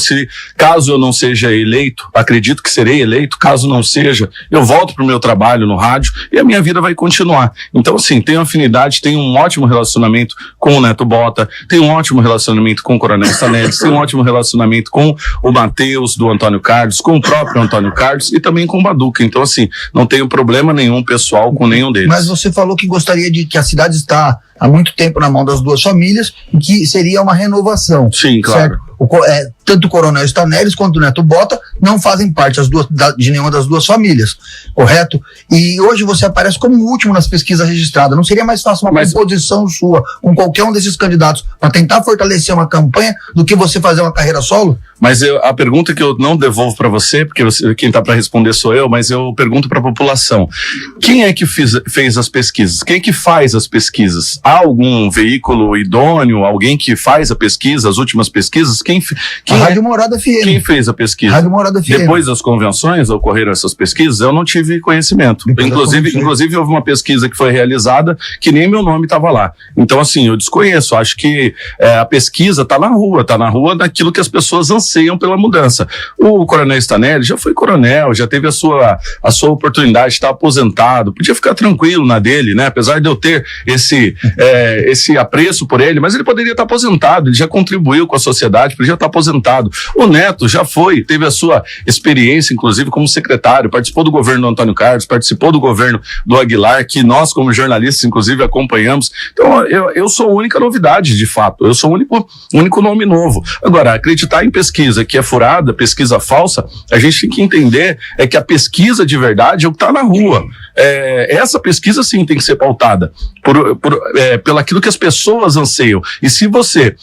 Caso eu não seja eleito, acredito que serei eleito, caso não seja, eu volto pro meu trabalho no rádio e a minha vida vai continuar. Então, assim, tenho afinidade, tenho um ótimo relacionamento com o Neto Bota, tenho um ótimo relacionamento com o Coronel Stanelles, tenho um ótimo relacionamento com o Matheus, do Antônio Carlos, com o próprio Antônio Carlos e também com o Baduca. Então, assim, não tenho problema nenhum pessoal com nenhum deles. Mas você falou que gostaria de que a cidade está há muito tempo na mão das duas famílias e que seria uma renovação. Sim, claro. Certo? Tanto o Coronel Stanelles quanto o Neto Bota não fazem parte de nenhuma das duas famílias, correto? E hoje você aparece como o último nas pesquisas registradas. Não seria mais fácil uma composição sua com qualquer um desses candidatos para tentar fortalecer uma campanha do que você fazer uma carreira solo? Mas a pergunta que eu não devolvo para você, porque quem está para responder sou eu, mas eu pergunto para a população. Quem é que fez as pesquisas? Quem é que faz as pesquisas? há algum veículo idôneo, alguém que faz a pesquisa, as últimas pesquisas? A Rádio Morada FM. Quem fez a pesquisa? Rádio Morada FM. Depois das convenções ocorreram essas pesquisas, eu não tive conhecimento. Inclusive houve uma pesquisa que foi realizada que nem meu nome estava lá. Então, assim, eu desconheço. Acho que a pesquisa está na rua daquilo que as pessoas anseiam pela mudança. O Coronel Stanelli já foi coronel, já teve a sua oportunidade de estar aposentado, podia ficar tranquilo na dele, né? Apesar de eu ter esse apreço por ele, mas ele poderia estar aposentado, ele já contribuiu com a sociedade, podia estar aposentado. O Neto já teve a sua experiência, inclusive, como secretário, participou do governo do Antônio Carlos, participou do governo do Aguilar, que nós, como jornalistas, inclusive, acompanhamos. Então, eu sou a única novidade, de fato. Eu sou o único nome novo. Agora, acreditar em pesquisa que é furada, pesquisa falsa, a gente tem que entender que a pesquisa de verdade é o que está na rua. Essa pesquisa, sim, tem que ser pautada pelo aquilo que as pessoas anseiam. E se você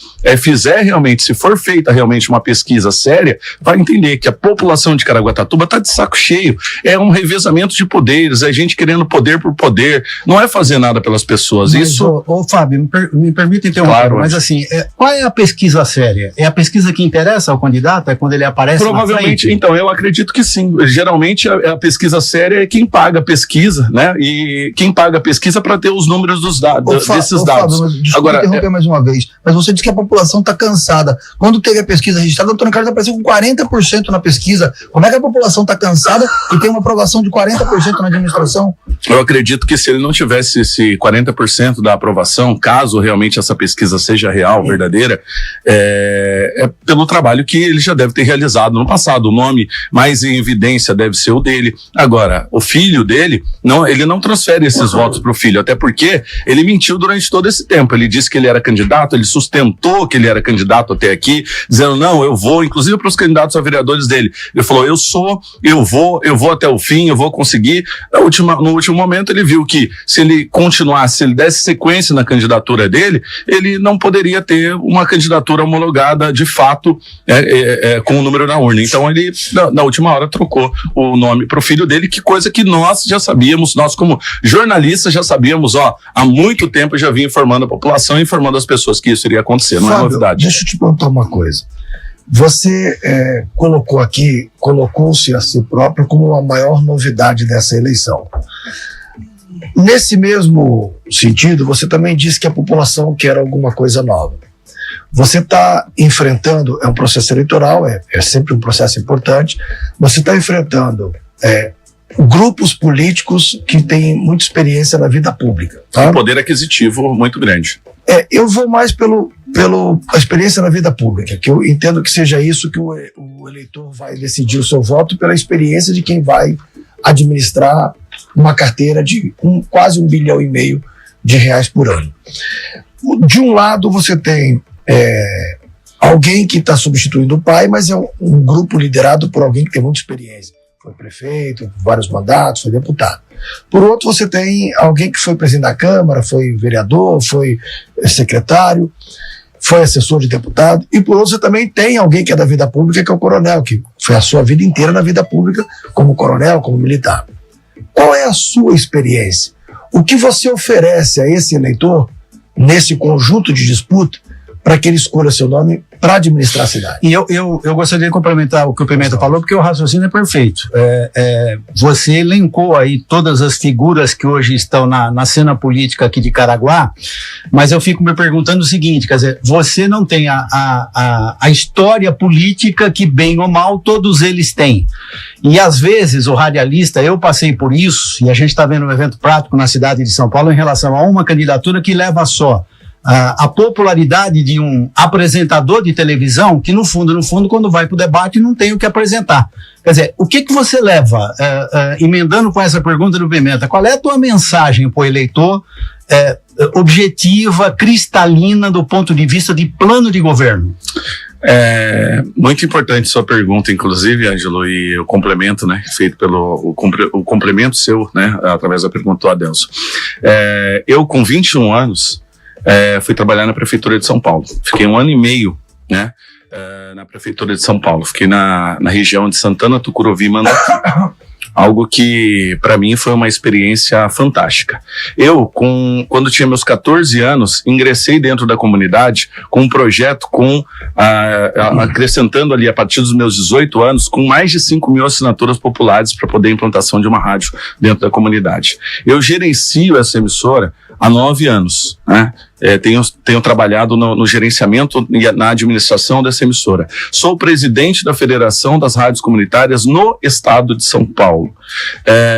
se for feita realmente uma pesquisa séria, vai entender que a população de Caraguatatuba está de saco cheio. É um revezamento de poderes, é gente querendo poder por poder, não é fazer nada pelas pessoas. Mas, isso. Fábio, me permita interromper, Claro, mas assim, qual é a pesquisa séria? É a pesquisa que interessa ao candidato? É quando ele aparece Provavelmente, na frente? então, eu acredito que sim. Geralmente a pesquisa séria é quem paga a pesquisa, né? E quem paga a pesquisa para ter os números desses dados. Fábio, desculpa interromper mais uma vez, mas você disse que a população está cansada. Quando teve a pesquisa registrada, o Antônio Carlos apareceu com 40% na pesquisa. Como é que a população está cansada e tem uma aprovação de 40% na administração? Eu acredito que se ele não tivesse esse 40% da aprovação, caso realmente essa pesquisa seja real, verdadeira, é pelo trabalho que ele já deve ter realizado no passado. O nome mais em evidência deve ser o dele. Agora, o filho dele, ele não transfere esses votos para o filho, até porque ele mentiu durante todo esse tempo. Ele disse que ele era candidato, ele sustentou que ele era candidato até aqui, dizendo, não, eu vou, inclusive para os candidatos a vereadores dele. Ele falou, eu vou até o fim, eu vou conseguir. No último momento ele viu que se ele continuasse, se ele desse sequência na candidatura dele, ele não poderia ter uma candidatura homologada de fato com o número na urna. Então ele, na última hora, trocou o nome para o filho dele, que coisa que nós já sabíamos, nós como jornalistas já sabíamos, há muito tempo já vinha informando a população, informando as pessoas que isso iria acontecer, não Fábio, é novidade. Deixa eu te perguntar uma coisa. Você colocou-se a si próprio como a maior novidade dessa eleição. Nesse mesmo sentido, você também disse que a população quer alguma coisa nova. Você está enfrentando, é um processo eleitoral, é sempre um processo importante, você está enfrentando grupos políticos que têm muita experiência na vida pública. Tá? Um poder aquisitivo muito grande. Eu vou mais pela experiência na vida pública, que eu entendo que seja isso que o eleitor vai decidir o seu voto pela experiência de quem vai administrar uma carteira de quase R$1,5 bilhão de reais por ano. De um lado você tem alguém que está substituindo o pai, mas é um grupo liderado por alguém que tem muita experiência. Foi prefeito, vários mandatos, foi deputado. Por outro, você tem alguém que foi presidente da Câmara, foi vereador, foi secretário, foi assessor de deputado. E por outro, você também tem alguém que é da vida pública, que é o coronel, que foi a sua vida inteira na vida pública, como coronel, como militar. Qual é a sua experiência? O que você oferece a esse eleitor, nesse conjunto de disputa, para que ele escolha seu nome para administrar a cidade? E eu gostaria de complementar o que o Pimenta falou, porque o raciocínio é perfeito. Você elencou aí todas as figuras que hoje estão na cena política aqui de Caraguá, mas eu fico me perguntando o seguinte, quer dizer, você não tem a história política que, bem ou mal, todos eles têm. E às vezes, o radialista, eu passei por isso, e a gente está vendo um evento prático na cidade de São Paulo em relação a uma candidatura que leva só a popularidade de um apresentador de televisão que, no fundo, quando vai para o debate, não tem o que apresentar. Quer dizer, o que você leva, emendando com essa pergunta do Pimenta, qual é a tua mensagem para o eleitor objetiva, cristalina, do ponto de vista de plano de governo? Muito importante sua pergunta, inclusive, Ângelo, e o complemento, né, feito o complemento seu, né, através da pergunta do Adelson. Eu, com 21 anos, fui trabalhar na Prefeitura de São Paulo. Fiquei 1 ano e meio, né, na Prefeitura de São Paulo. Fiquei na região de Santana, Tucuruvi e Mandaki. algo que para mim foi uma experiência fantástica. Eu, quando tinha meus 14 anos, ingressei dentro da comunidade com um projeto acrescentando ali a partir dos meus 18 anos, com mais de 5.000 assinaturas populares para poder a implantação de uma rádio dentro da comunidade. Eu gerencio essa emissora há 9 anos, né? Tenho trabalhado no gerenciamento e na administração dessa emissora. Sou presidente da Federação das Rádios Comunitárias no estado de São Paulo.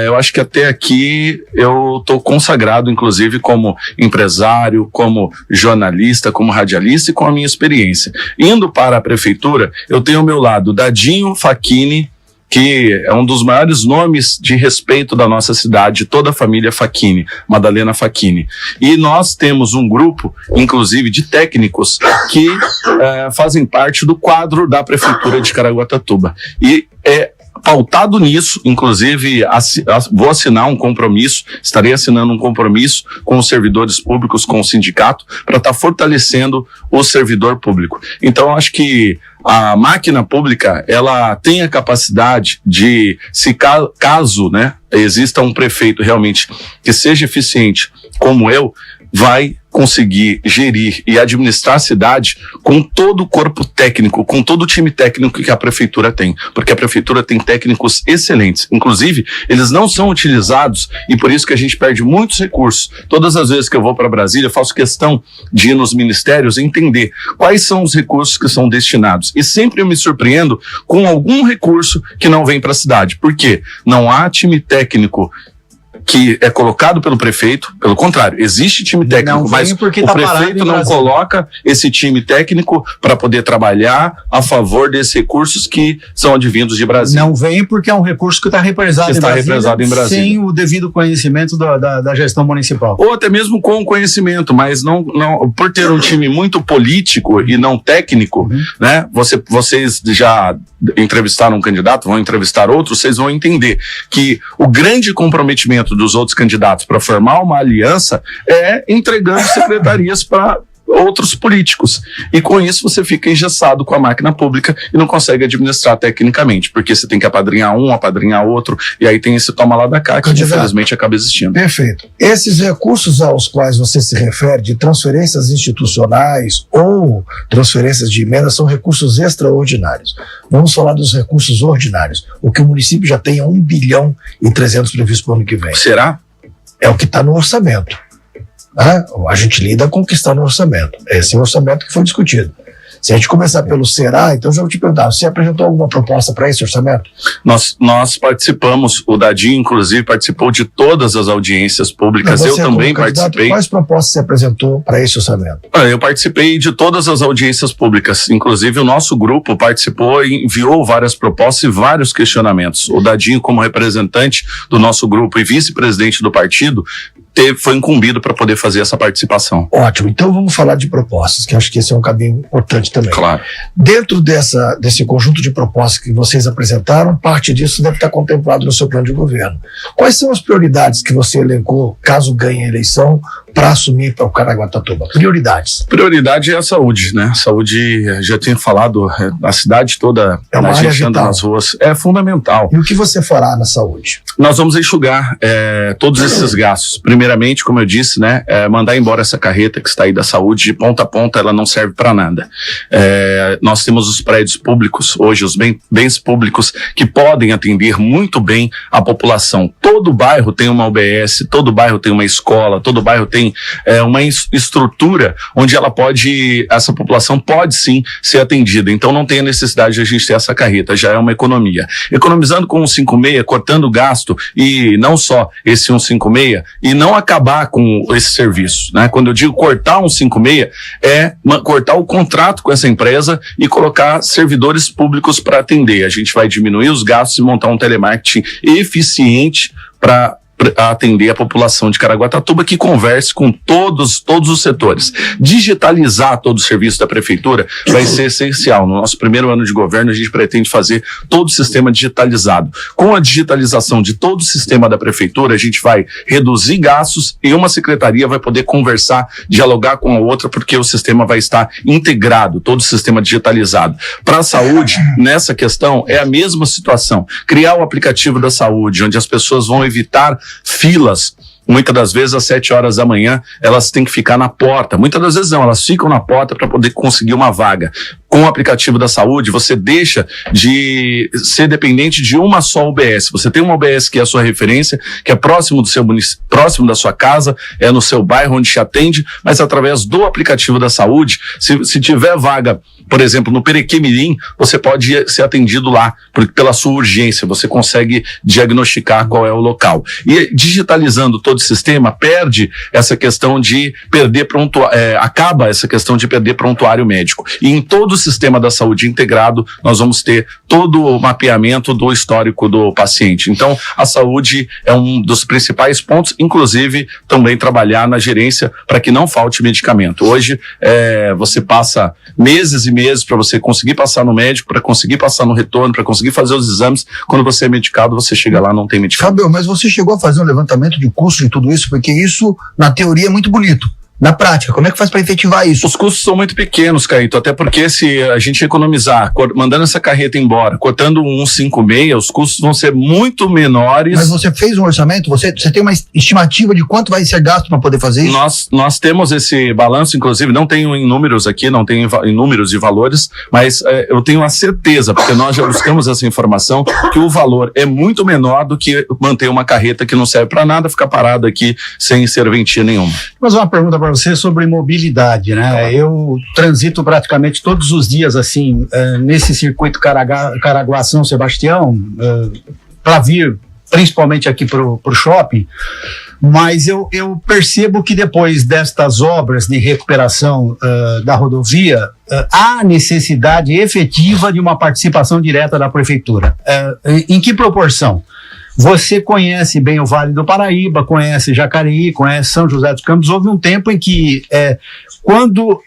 Eu acho que até aqui eu estou consagrado, inclusive, como empresário, como jornalista, como radialista e com a minha experiência. Indo para a prefeitura, eu tenho ao meu lado Dadinho Facchini, que é um dos maiores nomes de respeito da nossa cidade, toda a família Facchini, Madalena Facchini. E nós temos um grupo, inclusive, de técnicos que fazem parte do quadro da Prefeitura de Caraguatatuba. E pautado nisso, inclusive, vou assinar um compromisso, estarei assinando um compromisso com os servidores públicos, com o sindicato, para estar fortalecendo o servidor público. Então, acho que a máquina pública, ela tem a capacidade de, se caso, né, exista um prefeito realmente que seja eficiente como eu, vai conseguir gerir e administrar a cidade com todo o corpo técnico, com todo o time técnico que a prefeitura tem, porque a prefeitura tem técnicos excelentes, inclusive eles não são utilizados e por isso que a gente perde muitos recursos. Todas as vezes que eu vou para Brasília, eu faço questão de ir nos ministérios e entender quais são os recursos que são destinados, e sempre eu me surpreendo com algum recurso que não vem para a cidade, porque não há time técnico que é colocado pelo prefeito. Pelo contrário, existe time técnico, mas o prefeito não coloca esse time técnico para poder trabalhar a favor desses recursos que são advindos de Brasília. Não vem porque é um recurso que está represado, em Brasília, sem o devido conhecimento da gestão municipal. Ou até mesmo com conhecimento, mas não por ter um time muito político e não técnico, né? Vocês já entrevistaram um candidato, vão entrevistar outros, vocês vão entender que o grande comprometimento dos outros candidatos para formar uma aliança é entregando secretarias para outros políticos. E com isso você fica engessado com a máquina pública e não consegue administrar tecnicamente, porque você tem que apadrinhar um, apadrinhar outro, e aí tem esse toma lá da cá que infelizmente acaba existindo. Perfeito. Esses recursos aos quais você se refere, de transferências institucionais ou transferências de emendas, são recursos extraordinários. Vamos falar dos recursos ordinários. O que o município já tem é 1 bilhão e 300 previsto para o ano que vem. Será? É o que está no orçamento. A gente lida com o que está no orçamento. Esse é o orçamento que foi discutido. Se a gente começar pelo será, então já vou te perguntar, você apresentou alguma proposta para esse orçamento? Nós participamos, o Dadinho inclusive participou de todas as audiências públicas, eu também participei. Quais propostas você apresentou para esse orçamento? Eu participei de todas as audiências públicas, inclusive o nosso grupo participou e enviou várias propostas e vários questionamentos. O Dadinho, como representante do nosso grupo e vice-presidente do partido, foi incumbido para poder fazer essa participação. Ótimo, então vamos falar de propostas, que acho que esse é um caminho importante também. Claro. Dentro desse conjunto de propostas que vocês apresentaram, parte disso deve estar contemplado no seu plano de governo. Quais são as prioridades que você elencou, caso ganhe a eleição, para assumir para o Caraguatatuba? Prioridades. Prioridade é a saúde, né? Saúde, já tinha falado, a cidade toda, é uma área gente anda nas ruas, é fundamental. E o que você fará na saúde? Nós vamos enxugar todos esses gastos. Primeiramente, como eu disse, né, mandar embora essa carreta que está aí da saúde, de ponta a ponta, ela não serve para nada. Nós temos os prédios públicos, hoje os bens públicos, que podem atender muito bem a população. Todo bairro tem uma UBS, todo bairro tem uma escola, todo bairro tem uma estrutura onde essa população pode sim ser atendida. Então não tem a necessidade de a gente ter essa carreta, já é uma economia. Economizando com o 156, cortando gasto, e não só esse 156, e não acabar com esse serviço, né? Quando eu digo cortar um 156, é cortar o contrato com essa empresa e colocar servidores públicos para atender. A gente vai diminuir os gastos e montar um telemarketing eficiente para atender a população de Caraguatatuba, que converse com todos os setores. Digitalizar todo o serviço da prefeitura vai ser essencial. No nosso primeiro ano de governo, a gente pretende fazer todo o sistema digitalizado. Com a digitalização de todo o sistema da prefeitura, a gente vai reduzir gastos e uma secretaria vai poder conversar, dialogar com a outra, porque o sistema vai estar integrado, todo o sistema digitalizado. Para a saúde, nessa questão, é a mesma situação. Criar o aplicativo da saúde, onde as pessoas vão evitar filas. Muitas das vezes, às 7 horas da manhã, elas têm que ficar na porta. Muitas das vezes não, elas ficam na porta para poder conseguir uma vaga. Com o aplicativo da saúde, você deixa de ser dependente de uma só UBS. Você tem uma UBS que é a sua referência, que é próximo do seu próximo da sua casa, é no seu bairro onde te atende, mas através do aplicativo da saúde, se tiver vaga, por exemplo, no Perequê-Mirim, você pode ser atendido lá, porque pela sua urgência, você consegue diagnosticar qual é o local. E digitalizando todo o sistema, perde essa questão de perder acaba essa questão de perder prontuário médico. E em todo o sistema da saúde integrado, nós vamos ter todo o mapeamento do histórico do paciente. Então, a saúde é um dos principais pontos, inclusive também trabalhar na gerência para que não falte medicamento. Hoje, você passa meses e meses para você conseguir passar no médico, para conseguir passar no retorno, para conseguir fazer os exames. Quando você é medicado, você chega lá, não tem medicamento. Fábio, mas você chegou a fazer um levantamento de custo de tudo isso? Porque isso, na teoria, é muito bonito. Na prática, como é que faz para efetivar isso? Os custos são muito pequenos, Caíto, até porque se a gente economizar, mandando essa carreta embora, cortando um 156, os custos vão ser muito menores. Mas você fez um orçamento? Você tem uma estimativa de quanto vai ser gasto para poder fazer isso? Nós temos esse balanço, inclusive, não tenho em números aqui, não tenho em números e valores, mas eu tenho a certeza, porque nós já buscamos essa informação, que o valor é muito menor do que manter uma carreta que não serve para nada, ficar parado aqui sem serventia nenhuma. Mas uma pergunta para você sobre mobilidade, né? Eu transito praticamente todos os dias, assim, nesse circuito Caraguá-São Sebastião, para vir principalmente aqui para o shopping, mas eu percebo que depois destas obras de recuperação da rodovia, há necessidade efetiva de uma participação direta da prefeitura. Em que proporção? Você conhece bem o Vale do Paraíba, conhece Jacareí, conhece São José dos Campos. Houve um tempo em que, quando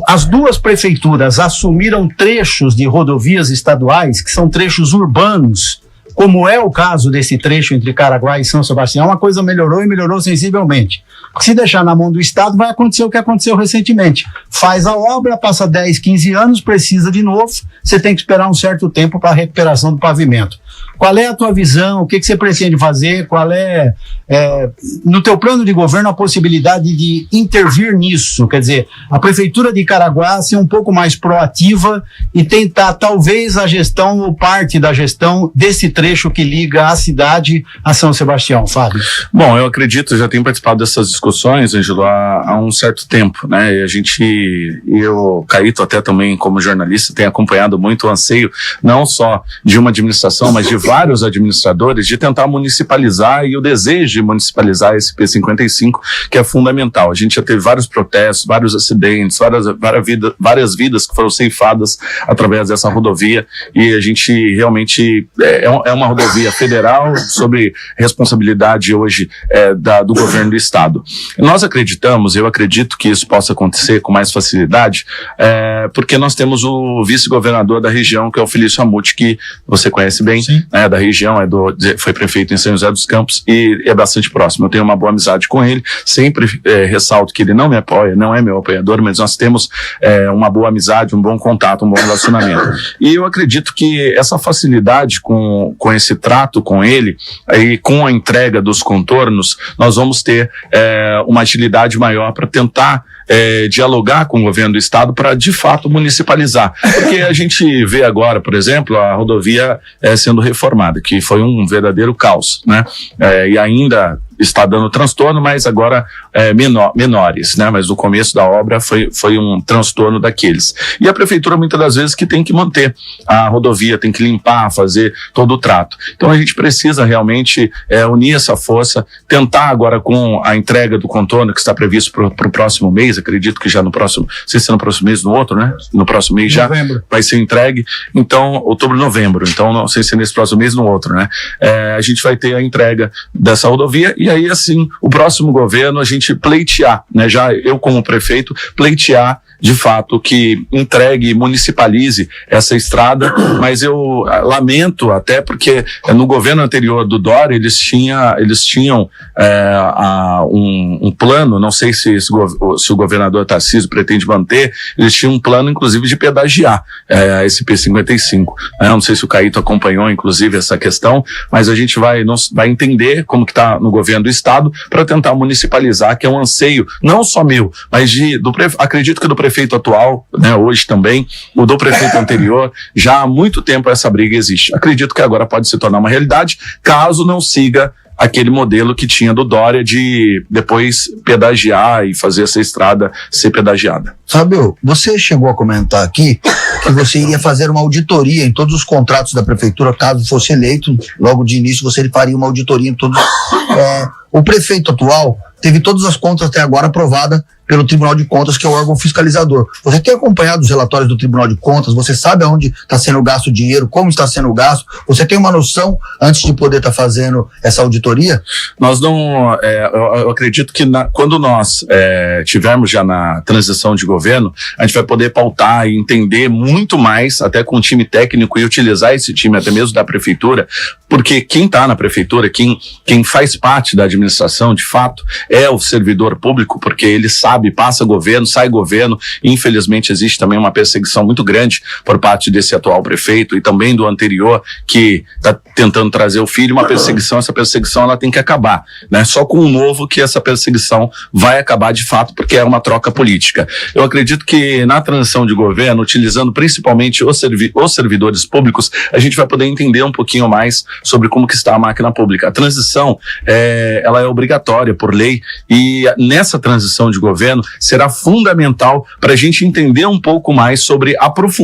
as duas prefeituras assumiram trechos de rodovias estaduais, que são trechos urbanos, como é o caso desse trecho entre Caraguá e São Sebastião, a coisa melhorou e melhorou sensivelmente. Se deixar na mão do Estado, vai acontecer o que aconteceu recentemente. Faz a obra, passa 10, 15 anos, precisa de novo, você tem que esperar um certo tempo para a recuperação do pavimento. Qual é a tua visão? O que você pretende fazer? Qual é, no teu plano de governo, a possibilidade de intervir nisso? Quer dizer, a Prefeitura de Caraguá ser um pouco mais proativa e tentar, talvez, a gestão ou parte da gestão desse trecho que liga a cidade a São Sebastião, Fábio? Bom, eu acredito, já tenho participado dessas discussões, Ângelo, há um certo tempo, né? E o Caíto, até também como jornalista, tem acompanhado muito o anseio, não só de uma administração, mas de vários administradores, de tentar municipalizar e o desejo de municipalizar esse P55, que é fundamental. A gente já teve vários protestos, vários acidentes, várias vidas que foram ceifadas através dessa rodovia, e a gente realmente é uma rodovia federal sobre responsabilidade hoje do governo do estado. Nós acreditamos, eu acredito que isso possa acontecer com mais facilidade, porque nós temos o vice-governador da região, que é o Felício Ramute, que você conhece bem, né, da região, foi prefeito em São José dos Campos e é bastante próximo. Eu tenho uma boa amizade com ele, sempre ressalto que ele não me apoia, não é meu apoiador, mas nós temos uma boa amizade, um bom contato, um bom relacionamento. E eu acredito que essa facilidade com esse trato com ele e com a entrega dos contornos, nós vamos ter uma agilidade maior para tentar dialogar com o governo do estado para, de fato, municipalizar. Porque a gente vê agora, por exemplo, a rodovia sendo reformada, que foi um verdadeiro caos, né? E ainda está dando transtorno, mas agora menores, né? Mas no começo da obra foi um transtorno daqueles. E a prefeitura muitas das vezes que tem que manter a rodovia, tem que limpar, fazer todo o trato. Então a gente precisa realmente unir essa força, tentar agora com a entrega do contorno que está previsto para o próximo mês, acredito que já no próximo, não sei se é no próximo mês, no outro, né? No próximo mês já vai ser entregue, então outubro, novembro, então não sei se é nesse próximo mês, no outro, né? A gente vai ter a entrega dessa rodovia e aí assim, o próximo governo a gente pleitear, né? Já eu como prefeito, pleitear de fato que entregue e municipalize essa estrada, mas eu lamento até porque no governo anterior do Dória eles tinham um plano, não sei se o governador Tarcísio pretende manter, eles tinham um plano inclusive de pedagiar esse P55, né? Não sei se o Caíto acompanhou inclusive essa questão, mas a gente vai entender como que está no governo do estado para tentar municipalizar, que é um anseio não só meu, mas acredito que do prefeito atual, né, hoje também, o do prefeito anterior, já há muito tempo essa briga existe. Acredito que agora pode se tornar uma realidade, caso não siga aquele modelo que tinha do Dória de depois pedagiar e fazer essa estrada ser pedagiada. Fábio, você chegou a comentar aqui que você iria fazer uma auditoria em todos os contratos da prefeitura, caso fosse eleito, logo de início você faria uma auditoria em todos. O prefeito atual teve todas as contas até agora aprovadas pelo Tribunal de Contas, que é o órgão fiscalizador. Você tem acompanhado os relatórios do Tribunal de Contas? Você sabe aonde está sendo gasto o dinheiro, como está sendo gasto? Você tem uma noção antes de poder estar fazendo essa auditoria? Nós não... eu acredito que quando nós tivermos já na transição de governo, a gente vai poder pautar e entender muito mais, até com o time técnico, e utilizar esse time até mesmo da prefeitura, porque quem está na prefeitura, quem faz parte da administração, de fato, é o servidor público, porque ele sabe, passa governo, sai governo, e infelizmente existe também uma perseguição muito grande por parte desse atual prefeito e também do anterior, que está tentando trazer o filho, essa perseguição ela tem que acabar, né? Só com o novo que essa perseguição vai acabar de fato, porque é uma troca política. Eu acredito que na transição de governo, utilizando principalmente os servidores públicos, a gente vai poder entender um pouquinho mais sobre como que está a máquina pública. A transição, ela é obrigatória por lei, e nessa transição de governo será fundamental para a gente entender um pouco mais sobre,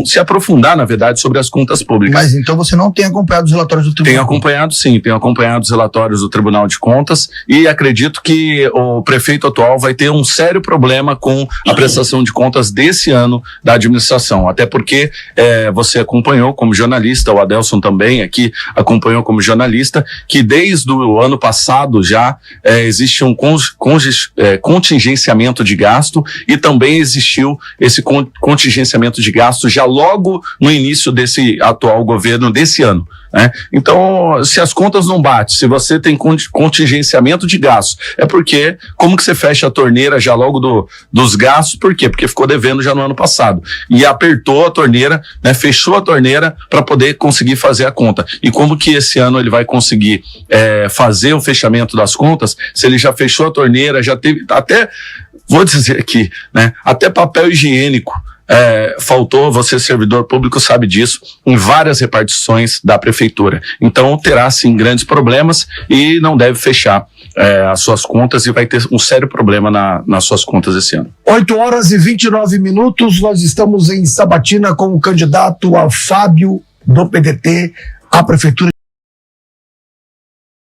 se aprofundar, na verdade, sobre as contas públicas. Mas então você não tem acompanhado os relatórios do Tribunal? Tenho acompanhado, sim, tenho acompanhado os relatórios do Tribunal de Contas e acredito que o prefeito atual vai ter um sério problema com a prestação de contas desse ano da administração, até porque você acompanhou como jornalista, o Adelson também aqui acompanhou como jornalista, que desde o ano passado já existe um contingenciamento de gasto, e também existiu esse contingenciamento de gasto já logo no início desse atual governo desse ano, né? Então, se as contas não batem, se você tem contingenciamento de gastos, é porque, como que você fecha a torneira já logo dos gastos? Por quê? Porque ficou devendo já no ano passado e apertou a torneira, né? Fechou a torneira para poder conseguir fazer a conta. E como que esse ano ele vai conseguir fazer o fechamento das contas, se ele já fechou a torneira, já teve até, vou dizer aqui, né? Até papel higiênico faltou, você servidor público sabe disso, em várias repartições da prefeitura. Então terá sim grandes problemas e não deve fechar as suas contas, e vai ter um sério problema nas suas contas esse ano. 8h29, nós estamos em Sabatina com o candidato a Fábio do PDT à prefeitura